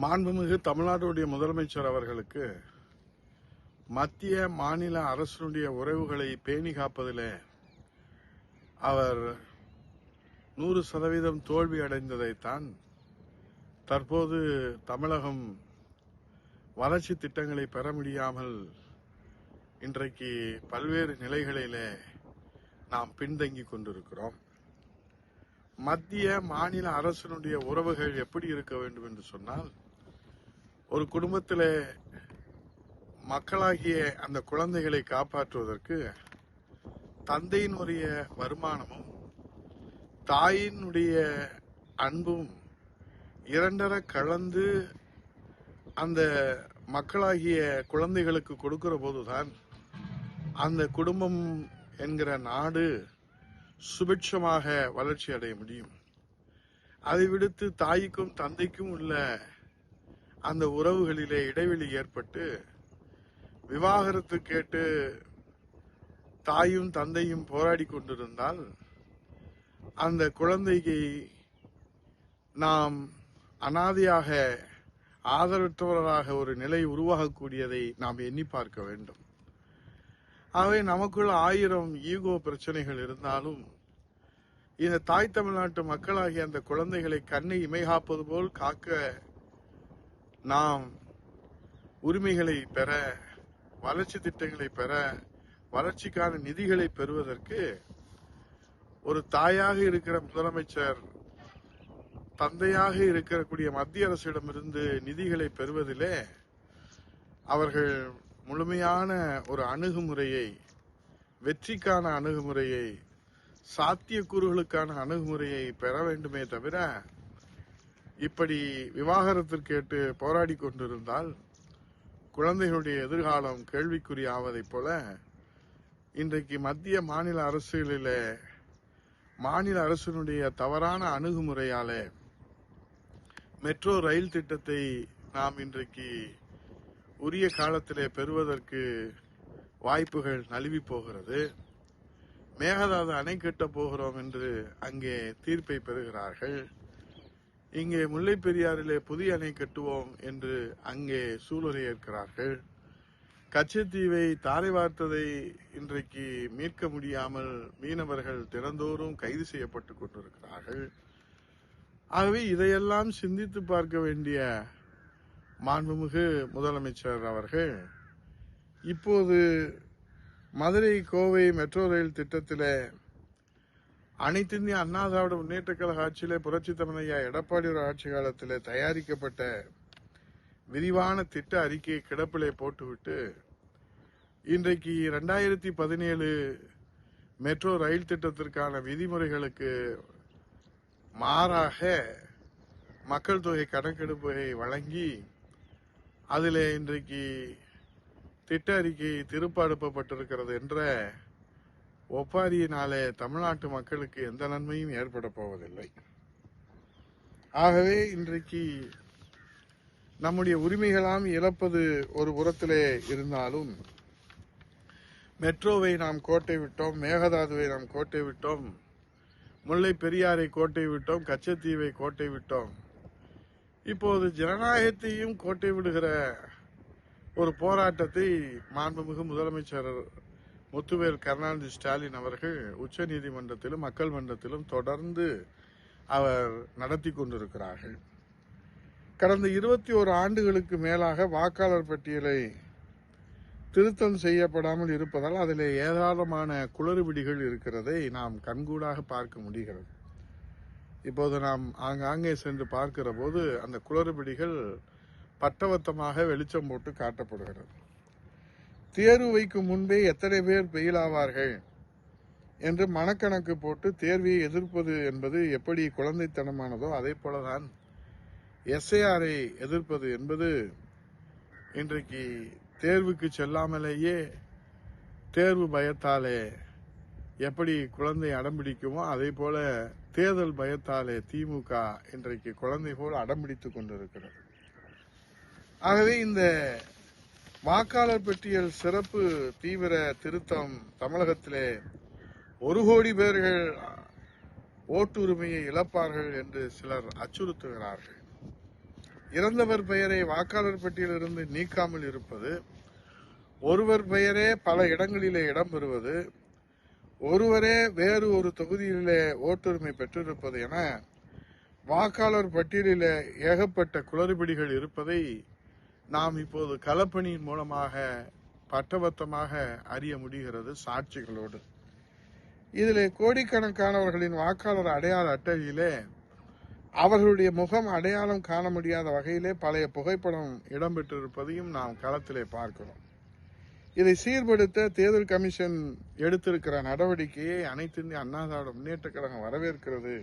மாண்புமிகு தமிழ்நாட்டுடைய முதலமைச்சர் அவர்களுக்கு மத்திய மாநில அரசுடைய உறவுகளை பேணி காப்பதில் அவர் 100% தோல்வி அடைந்ததைத்தான் தற்போது தமிழகம் வளர்ச்சி திட்டங்களை பெற முடியாமல் இன்றைக்கு பல்வேறு நிலைகளிலே நாம் பின்தங்கி கொண்டிருக்கிறோம். மத்திய மாநில அரசினுடைய உறவுகள் எப்படி இருக்க வேண்டும் என்று சொன்னால், ஒரு குடும்பத்திலே மக்களாகிய அந்த குழந்தைகளை காப்பாற்றுவதற்கு தந்தையினுடைய வருமானமும் தாயினுடைய அன்பும் இரண்டர கலந்து அந்த மக்களாகிய குழந்தைகளுக்கு கொடுக்கிற போதுதான் அந்த குடும்பம் என்கிற நாடு சுபிட்சமாக வளர்ச்சி அடைய முடியும். அதை விடுத்து தாய்க்கும் தந்தைக்கும் உள்ள அந்த உறவுகளிலே இடைவெளி ஏற்பட்டு விவாகரத்து கேட்டு தாயும் தந்தையும் போராடி கொண்டிருந்தால் அந்த குழந்தையை நாம் அனாதையாக ஆதரவற்றவராக ஒரு நிலை உருவாகக்கூடியதை நாம் எண்ணி பார்க்க வேண்டும். ஆகவே நமக்குள் 1000 ஈகோ பிரச்சனைகள் இருந்தாலும் இந்த தாய் தமிழ்நாட்டு மக்களாகிய அந்த குழந்தைகளை கண்ணை இமைகாப்பது போல் காக்க நாம் உரிமைகளை பெற, வளர்ச்சி திட்டங்களை பெற, வளர்ச்சிக்கான நிதிகளை பெறுவதற்கு ஒரு தாயாக இருக்கிற முதலமைச்சர் தந்தையாக இருக்கக்கூடிய மத்திய அரசிடமிருந்து நிதிகளை பெறுவதிலே அவர்கள் முழுமையான ஒரு அணுகுமுறையை, வெற்றிக்கான அணுகுமுறையை, சாத்தியக்கூறுகளுக்கான அணுகுமுறையை பெற வேண்டுமே தவிர இப்படி விவாகரத்திற்கு கேட்டு போராடி கொண்டிருந்தால் குழந்தைகளுடைய எதிர்காலம் கேள்விக்குறியாவதைப் போல இன்றைக்கு மத்திய மாநில அரசுகளிலே மாநில அரசினுடைய தவறான அணுகுமுறையாலே மெட்ரோ ரயில் திட்டத்தை நாம் இன்றைக்கு உரிய காலத்திலே பெறுவதற்கு வாய்ப்புகள் நழுவி போகிறது. மேகதாது அணை கட்ட போகிறோம் என்று அங்கே தீர்ப்பை பெறுகிறார்கள். இங்கே முல்லை பெரியாறிலே புதிய அணை கட்டுவோம் என்று அங்கே சூளுரை ஏற்கிறார்கள். கச்சத்தீவை தாரை வார்த்ததை இன்றைக்கு மீட்க முடியாமல் மீனவர்கள் தினந்தோறும் கைது செய்யப்பட்டுக் கொண்டிருக்கிறார்கள். ஆகவே இதையெல்லாம் சிந்தித்து பார்க்க வேண்டிய மாண்புமிகு முதலமைச்சர் அவர்கள் இப்போது மதுரை கோவை மெட்ரோ ரயில் திட்டத்தில் அனைத்து இந்திய அண்ணா திராவிட முன்னேற்ற கழக ஆட்சியிலே புரட்சி தமிழையா எடப்பாடியோட ஆட்சி காலத்தில் தயாரிக்கப்பட்ட விரிவான திட்ட அறிக்கையை கிடப்பிலே போட்டுவிட்டு இன்றைக்கு 2017 மெட்ரோ ரயில் திட்டத்திற்கான விதிமுறைகளுக்கு மாறாக மக்கள் தொகை கணக்கெடுப்பை வழங்கி அதிலே இன்றைக்கு திட்ட அறிக்கை திருப்ப அனுப்பப்பட்டிருக்கிறது என்ற ஒப்பாரியினாலே தமிழ்நாட்டு மக்களுக்கு எந்த நன்மையும் ஏற்பட போவதில்லை. ஆகவே இன்றைக்கு நம்முடைய உரிமைகளாம் இழப்பது ஒரு புறத்திலே இருந்தாலும் மெட்ரோவை நாம் கோட்டை விட்டோம், மேகதாதுவை நாம் கோட்டை விட்டோம், முல்லை பெரியாரை கோட்டை விட்டோம், கச்சத்தீவை கோட்டை விட்டோம். இப்போது ஜனநாயகத்தையும் கோட்டை விடுகிற ஒரு போராட்டத்தை மாண்புமிகு முதலமைச்சர் முத்துவேல் கருணாநிதி ஸ்டாலின் அவர்கள் உச்ச நீதிமன்றத்திலும் மக்கள் மன்றத்திலும் தொடர்ந்து அவர் நடத்தி கொண்டிருக்கிறார்கள். கடந்த 21 ஆண்டுகளுக்கு மேலாக வாக்காளர் பட்டியலை திருத்தம் செய்யப்படாமல் இருப்பதால் அதில் ஏராளமான குளறுபடிகள் இருக்கிறதை நாம் கண்கூடாக பார்க்க முடிகிறது. இப்போது நாம் ஆங்காங்கே சென்று பார்க்கிற போது அந்த குளறுபடிகள் பட்டவட்டமாக வெளிச்சம் போட்டு காட்டப்படுகிறது. தேர்வு வைக்கும் முன்பே எத்தனை பேர் பெயில் ஆவார்கள் என்று மனக்கணக்கு போட்டு தேர்வை எதிர்ப்பது என்பது எப்படி குழந்தைத்தனமானதோ அதே போலதான் எஸ்ஐஆரை எதிர்ப்பது என்பது இன்றைக்கு தேர்வுக்கு செல்லாமலேயே தேர்வு பயத்தாலே எப்படி குழந்தை அடம்பிடிக்குமோ அதே போல தேர்தல் பயத்தாலே திமுக இன்றைக்கு குழந்தை போல் அடம்பிடித்துக் கொண்டிருக்கிறது. ஆகவே இந்த வாக்காளர் பட்டியல் சிறப்பு தீவிர திருத்தம் தமிழகத்திலே 1 கோடி பேர்கள் ஓட்டுரிமையை இழப்பார்கள் என்று சிலர் அச்சுறுத்துகிறார்கள். இறந்தவர் பெயரை வாக்காளர் பட்டியலிருந்து நீக்காமல் இருப்பது, ஒருவர் பெயரே பல இடங்களிலே இடம்பெறுவது, ஒருவரே வேறு ஒரு தொகுதியிலே ஓட்டுரிமை பெற்றிருப்பது என வாக்காளர் பட்டியலில் ஏகப்பட்ட குளறுபடிகள் இருப்பதை நாம் இப்போது களப்பணியின் மூலமாக பட்டவத்தமாக அறிய முடிகிறது சாட்சிகளோடு. இதிலே கோடிக்கணக்கானவர்களின் வாக்காளர் அடையாள அட்டையிலே அவர்களுடைய முகம் அடையாளம் காண முடியாத வகையிலே பழைய புகைப்படம் இடம்பெற்றிருப்பதையும் நாம் களத்திலே பார்க்கிறோம். இதை சீர்படுத்த தேர்தல் கமிஷன் எடுத்திருக்கிற நடவடிக்கையை அனைத்து இந்திய அண்ணா திராவிட முன்னேற்ற கழகம் வரவேற்கிறது.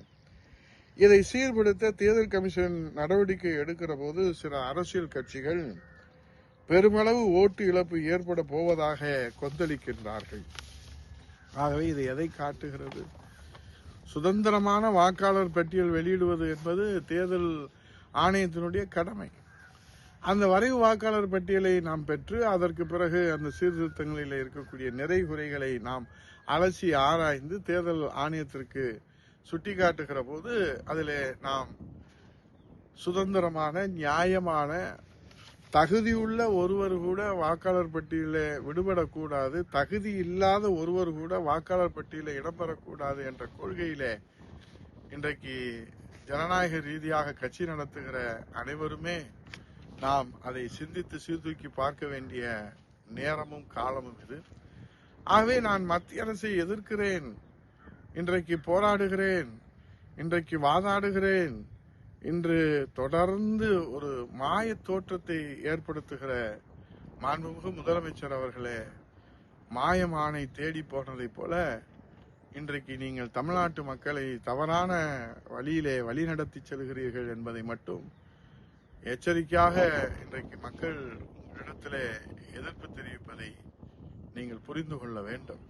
இதை சீர்படுத்த தேர்தல் கமிஷன் நடவடிக்கை எடுக்கிற போது சில அரசியல் கட்சிகள் பெருமளவு ஓட்டு இழப்பு ஏற்பட போவதாக கொந்தளிக்கின்றார்கள். ஆகவே இது எதை காட்டுகிறது? சுதந்திரமான வாக்காளர் பட்டியல் வெளியிடுவது என்பது தேர்தல் ஆணையத்தினுடைய கடமை. அந்த வரைவு வாக்காளர் பட்டியலை நாம் பெற்று அதற்கு பிறகு அந்த சீர்திருத்தங்களில் இருக்கக்கூடிய நிறை குறைகளை நாம் அலசி ஆராய்ந்து தேர்தல் ஆணையத்திற்கு சுட்டிக்காட்டுகிற போது அதில் நாம் சுதந்திரமான நியாயமான தகுதியுள்ள ஒருவர் கூட வாக்காளர் பட்டியலில் விடுபடக்கூடாது, தகுதி இல்லாத ஒருவர் கூட வாக்காளர் பட்டியலில் இடம்பெறக்கூடாது என்ற கொள்கையிலே இன்றைக்கு ஜனநாயக ரீதியாக கட்சி நடத்துகிற அனைவருமே நாம் அதை சிந்தித்து சீர்தூக்கி பார்க்க வேண்டிய நேரமும் காலமும் இது. ஆகவே நான் மத்திய அரசை எதிர்க்கிறேன், இன்றைக்கு போராடுகிறேன், இன்றைக்கு வாதாடுகிறேன், இன்று தொடர்ந்து ஒரு மாய தோற்றத்தை ஏற்படுத்துகிற மாண்புமிகு முதலமைச்சர் அவர்களே, மாயமானை தேடி போனதை போல இன்றைக்கு நீங்கள் தமிழ்நாட்டு மக்களை தவறான வழியிலே வழிநடத்தி செல்கிறீர்கள் என்பதை மட்டும் எச்சரிக்கையாக இன்றைக்கு மக்கள் உங்களிடத்திலே எதிர்ப்பு தெரிவிப்பதை நீங்கள் புரிந்து கொள்ள வேண்டும்.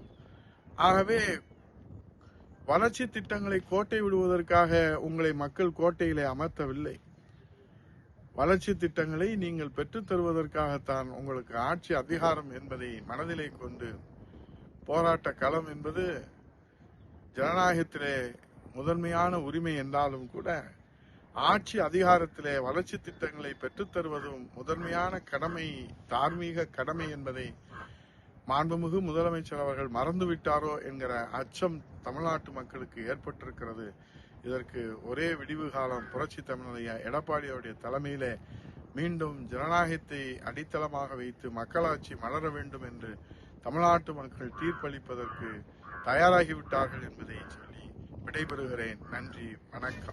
ஆகவே வளர்ச்சி திட்டங்களை கோட்டை விடுவதற்காக உங்களை மக்கள் கோட்டையிலே அமர்த்தவில்லை. வளர்ச்சி திட்டங்களை நீங்கள் பெற்றுத் தருவதற்காகத்தான் உங்களுக்கு ஆட்சி அதிகாரம் என்பதை மனதிலே கொண்டு போராட்ட களம் என்பது ஜனநாயகத்திலே முதன்மையான உரிமை என்றாலும் கூட ஆட்சி அதிகாரத்திலே வளர்ச்சி திட்டங்களை பெற்றுத் தருவதும் முதன்மையான கடமை, தார்மீக கடமை என்பதை மாண்புமிகு முதலமைச்சர் அவர்கள் மறந்துவிட்டாரோ என்கிற அச்சம் தமிழ்நாட்டு மக்களுக்கு ஏற்பட்டிருக்கிறது. இதற்கு ஒரே விடிவு காலம் புரட்சி தமிழரையா எடப்பாடியுடைய தலைமையிலே மீண்டும் ஜனநாயகத்தை அடித்தளமாக வைத்து மக்களாட்சி மலர வேண்டும் என்று தமிழ்நாட்டு மக்கள் தீர்ப்பளிப்பதற்கு தயாராகிவிட்டார்கள் என்பதை சொல்லி விடைபெறுகிறேன். நன்றி, வணக்கம்.